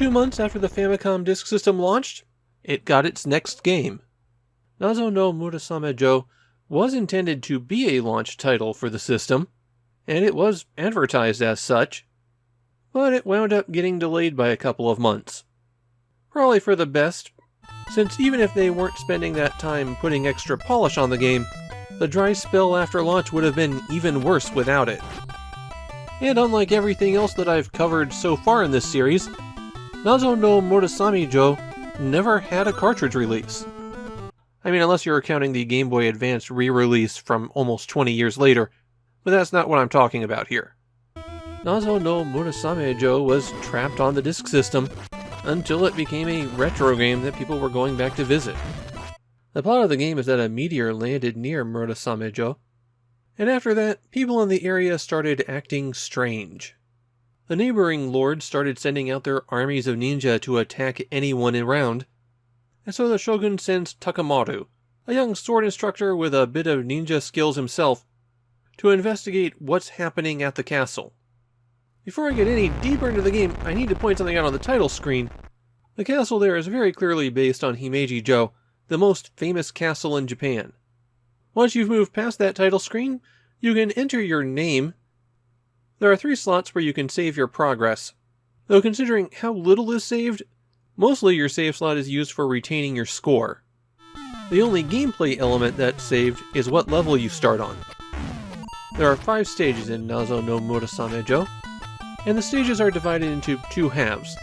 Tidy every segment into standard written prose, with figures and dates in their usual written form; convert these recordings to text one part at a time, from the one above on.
2 months after the Famicom Disk System launched, it got its next game. Nazo no Murasame-jo was intended to be a launch title for the system, and it was advertised as such, but it wound up getting delayed by a couple of months. Probably for the best, since even if they weren't spending that time putting extra polish on the game, the dry spell after launch would have been even worse without it. And unlike everything else that I've covered so far in this series, Nazo no Murasame-jo never had a cartridge release. I mean, unless you're counting the Game Boy Advance re-release from almost 20 years later, but that's not what I'm talking about here. Nazo no Murasame-jo was trapped on the disk system until it became a retro game that people were going back to visit. The plot of the game is that a meteor landed near Murasame-jo, and after that, people in the area started acting strange. The neighboring lords started sending out their armies of ninja to attack anyone around, and so the shogun sends Takamaru, a young sword instructor with a bit of ninja skills himself, to investigate what's happening at the castle. Before I get any deeper into the game, I need to point something out on the title screen. The castle there is very clearly based on Himeji-jo, the most famous castle in Japan. Once you've moved past that title screen, you can enter your name. There are 3 slots where you can save your progress, though considering how little is saved, mostly your save slot is used for retaining your score. The only gameplay element that's saved is what level you start on. There are 5 stages in Nazo no Murasame-jo, and the stages are divided into 2 halves.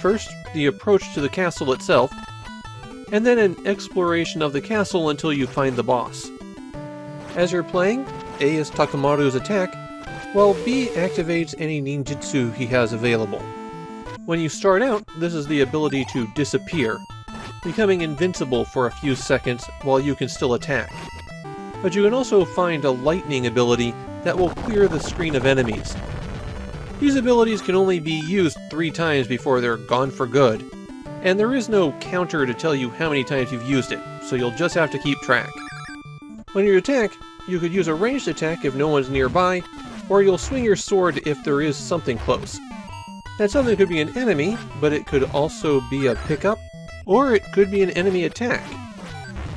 First, the approach to the castle itself, and then an exploration of the castle until you find the boss. As you're playing, A is Takamaru's attack, while B activates any ninjutsu he has available. When you start out, this is the ability to disappear, becoming invincible for a few seconds while you can still attack. But you can also find a lightning ability that will clear the screen of enemies. These abilities can only be used 3 times before they're gone for good, and there is no counter to tell you how many times you've used it, so you'll just have to keep track. When you attack, you could use a ranged attack if no one's nearby, or you'll swing your sword if there is something close. That something could be an enemy, but it could also be a pickup, or it could be an enemy attack.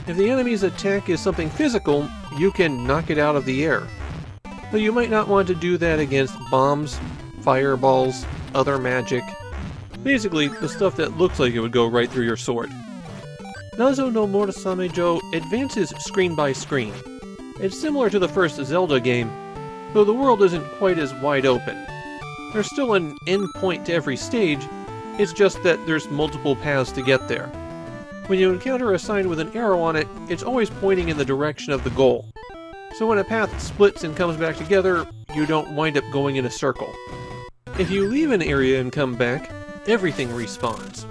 If the enemy's attack is something physical, you can knock it out of the air. Though you might not want to do that against bombs, fireballs, other magic. Basically, the stuff that looks like it would go right through your sword. Nazo no Murasame-jo advances screen by screen. It's similar to the first Zelda game, though the world isn't quite as wide open. There's still an end point to every stage, it's just that there's multiple paths to get there. When you encounter a sign with an arrow on it, it's always pointing in the direction of the goal. So when a path splits and comes back together, you don't wind up going in a circle. If you leave an area and come back, everything respawns.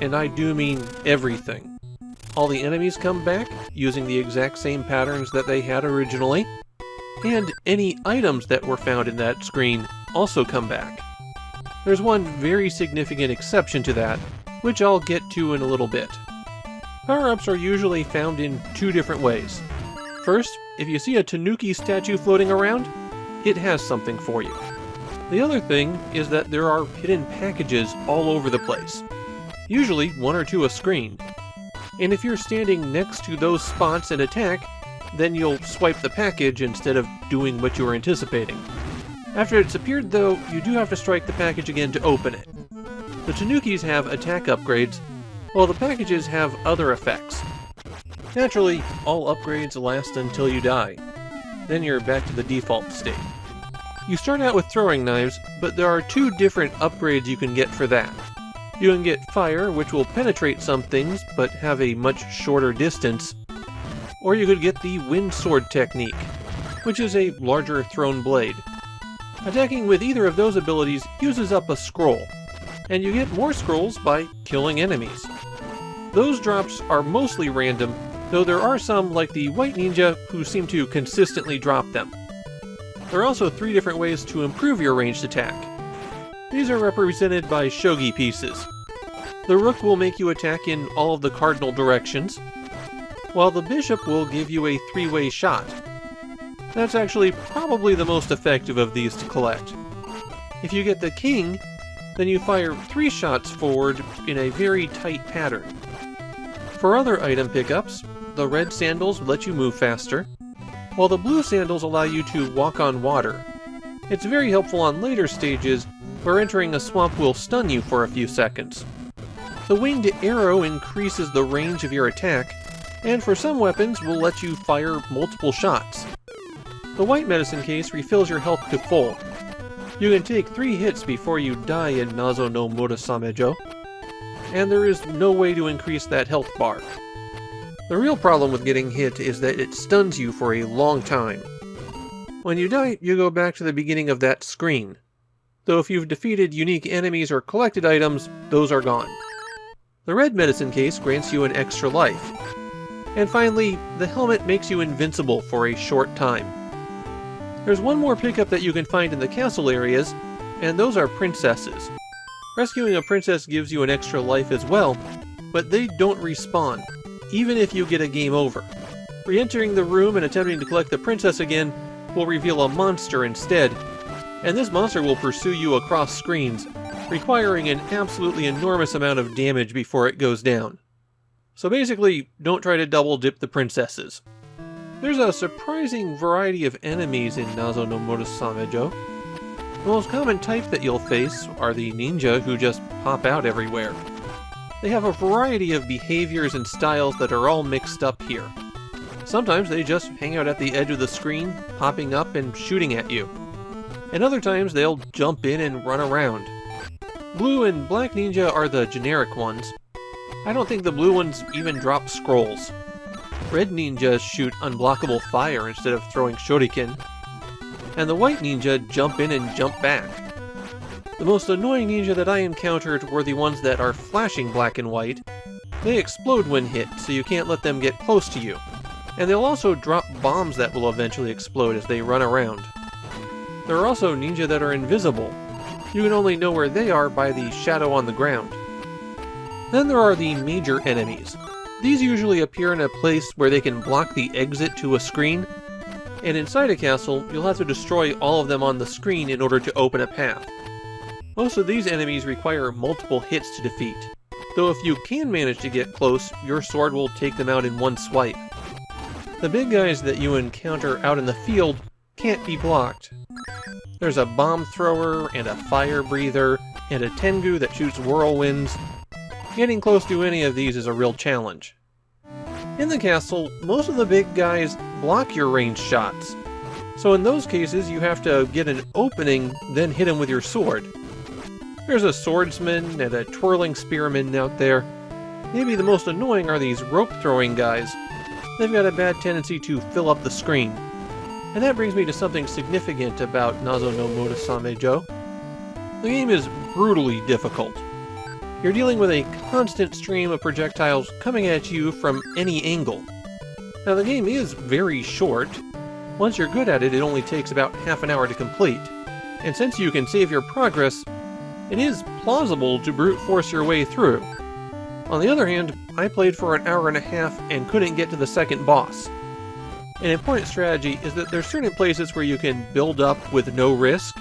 And I do mean everything. All the enemies come back, using the exact same patterns that they had originally, and any items that were found in that screen also come back. There's one very significant exception to that, which I'll get to in a little bit. Power-ups are usually found in 2 different ways. First, if you see a Tanuki statue floating around, it has something for you. The other thing is that there are hidden packages all over the place, usually 1 or 2 a screen. And if you're standing next to those spots and attack, then you'll swipe the package instead of doing what you were anticipating. After it's appeared though, you do have to strike the package again to open it. The Tanukis have attack upgrades, while the packages have other effects. Naturally, all upgrades last until you die. Then you're back to the default state. You start out with throwing knives, but there are 2 different upgrades you can get for that. You can get fire, which will penetrate some things, but have a much shorter distance. Or you could get the wind sword technique, which is a larger thrown blade. Attacking with either of those abilities uses up a scroll, and you get more scrolls by killing enemies. Those drops are mostly random, though there are some, like the White Ninja, who seem to consistently drop them. There are also 3 different ways to improve your ranged attack. These are represented by shogi pieces. The Rook will make you attack in all of the cardinal directions, while the Bishop will give you a 3-way shot. That's actually probably the most effective of these to collect. If you get the King, then you fire 3 shots forward in a very tight pattern. For other item pickups, the red sandals let you move faster, while the blue sandals allow you to walk on water. It's very helpful on later stages where entering a swamp will stun you for a few seconds. The winged arrow increases the range of your attack, and for some weapons will let you fire multiple shots. The white medicine case refills your health to full. You can take 3 hits before you die in Nazo no Murasame-jo, and there is no way to increase that health bar. The real problem with getting hit is that it stuns you for a long time. When you die, you go back to the beginning of that screen, though if you've defeated unique enemies or collected items, those are gone. The red medicine case grants you an extra life. And finally, the helmet makes you invincible for a short time. There's one more pickup that you can find in the castle areas, and those are princesses. Rescuing a princess gives you an extra life as well, but they don't respawn, even if you get a game over. Re-entering the room and attempting to collect the princess again will reveal a monster instead, and this monster will pursue you across screens, requiring an absolutely enormous amount of damage before it goes down. So basically, don't try to double dip the princesses. There's a surprising variety of enemies in Nazo no Murasame-jo. The most common type that you'll face are the ninja who just pop out everywhere. They have a variety of behaviors and styles that are all mixed up here. Sometimes they just hang out at the edge of the screen, popping up and shooting at you. And other times they'll jump in and run around. Blue and black ninja are the generic ones. I don't think the blue ones even drop scrolls. Red ninjas shoot unblockable fire instead of throwing shuriken, and the white ninja jump in and jump back. The most annoying ninja that I encountered were the ones that are flashing black and white. They explode when hit, so you can't let them get close to you. And they'll also drop bombs that will eventually explode as they run around. There are also ninja that are invisible. You can only know where they are by the shadow on the ground. Then there are the major enemies. These usually appear in a place where they can block the exit to a screen, and inside a castle, you'll have to destroy all of them on the screen in order to open a path. Most of these enemies require multiple hits to defeat, though if you can manage to get close, your sword will take them out in one swipe. The big guys that you encounter out in the field can't be blocked. There's a bomb thrower, and a fire breather, and a tengu that shoots whirlwinds. Getting close to any of these is a real challenge. In the castle, most of the big guys block your ranged shots, so in those cases you have to get an opening, then hit him with your sword. There's a swordsman and a twirling spearman out there. Maybe the most annoying are these rope-throwing guys. They've got a bad tendency to fill up the screen. And that brings me to something significant about Nazo no Murasame-jo. The game is brutally difficult. You're dealing with a constant stream of projectiles coming at you from any angle. Now the game is very short. Once you're good at it, it only takes about half an hour to complete. And since you can save your progress, it is plausible to brute force your way through. On the other hand, I played for an hour and a half and couldn't get to the second boss. An important strategy is that there's certain places where you can build up with no risk.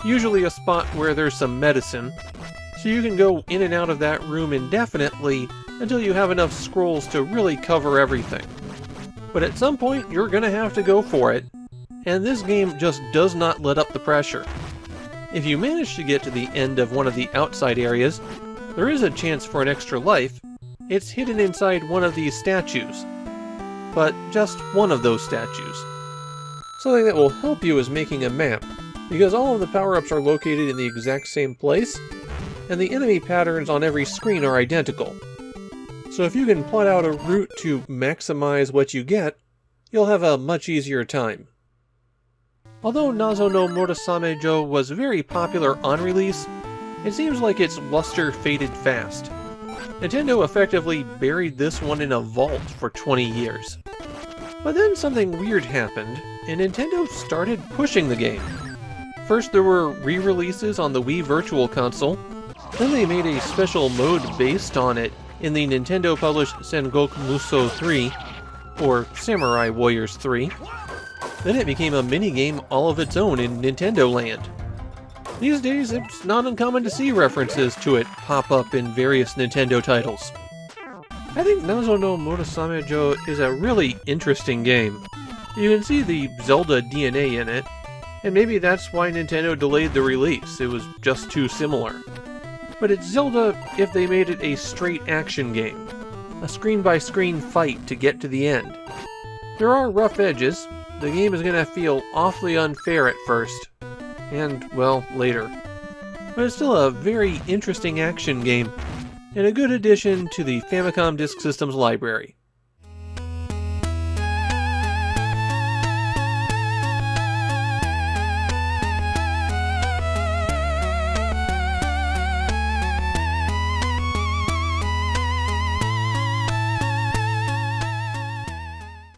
Usually a spot where there's some medicine, so you can go in and out of that room indefinitely until you have enough scrolls to really cover everything. But at some point, you're gonna have to go for it, and this game just does not let up the pressure. If you manage to get to the end of one of the outside areas, there is a chance for an extra life. It's hidden inside one of these statues. But just one of those statues. Something that will help you is making a map, because all of the power-ups are located in the exact same place, and the enemy patterns on every screen are identical. So if you can plot out a route to maximize what you get, you'll have a much easier time. Although Nazo no Murasame-jo was very popular on release, it seems like its luster faded fast. Nintendo effectively buried this one in a vault for 20 years. But then something weird happened, and Nintendo started pushing the game. First there were re-releases on the Wii Virtual Console, then they made a special mode based on it in the Nintendo-published Sengoku Musou 3, or Samurai Warriors 3. Then it became a minigame all of its own in Nintendo Land. These days, it's not uncommon to see references to it pop up in various Nintendo titles. I think Nazo no Murasame-jo is a really interesting game. You can see the Zelda DNA in it, and maybe that's why Nintendo delayed the release. It was just too similar. But it's Zelda if they made it a straight action game. A screen-by-screen fight to get to the end. There are rough edges. The game is gonna feel awfully unfair at first. And, well, later. But it's still a very interesting action game, and a good addition to the Famicom Disk System's library.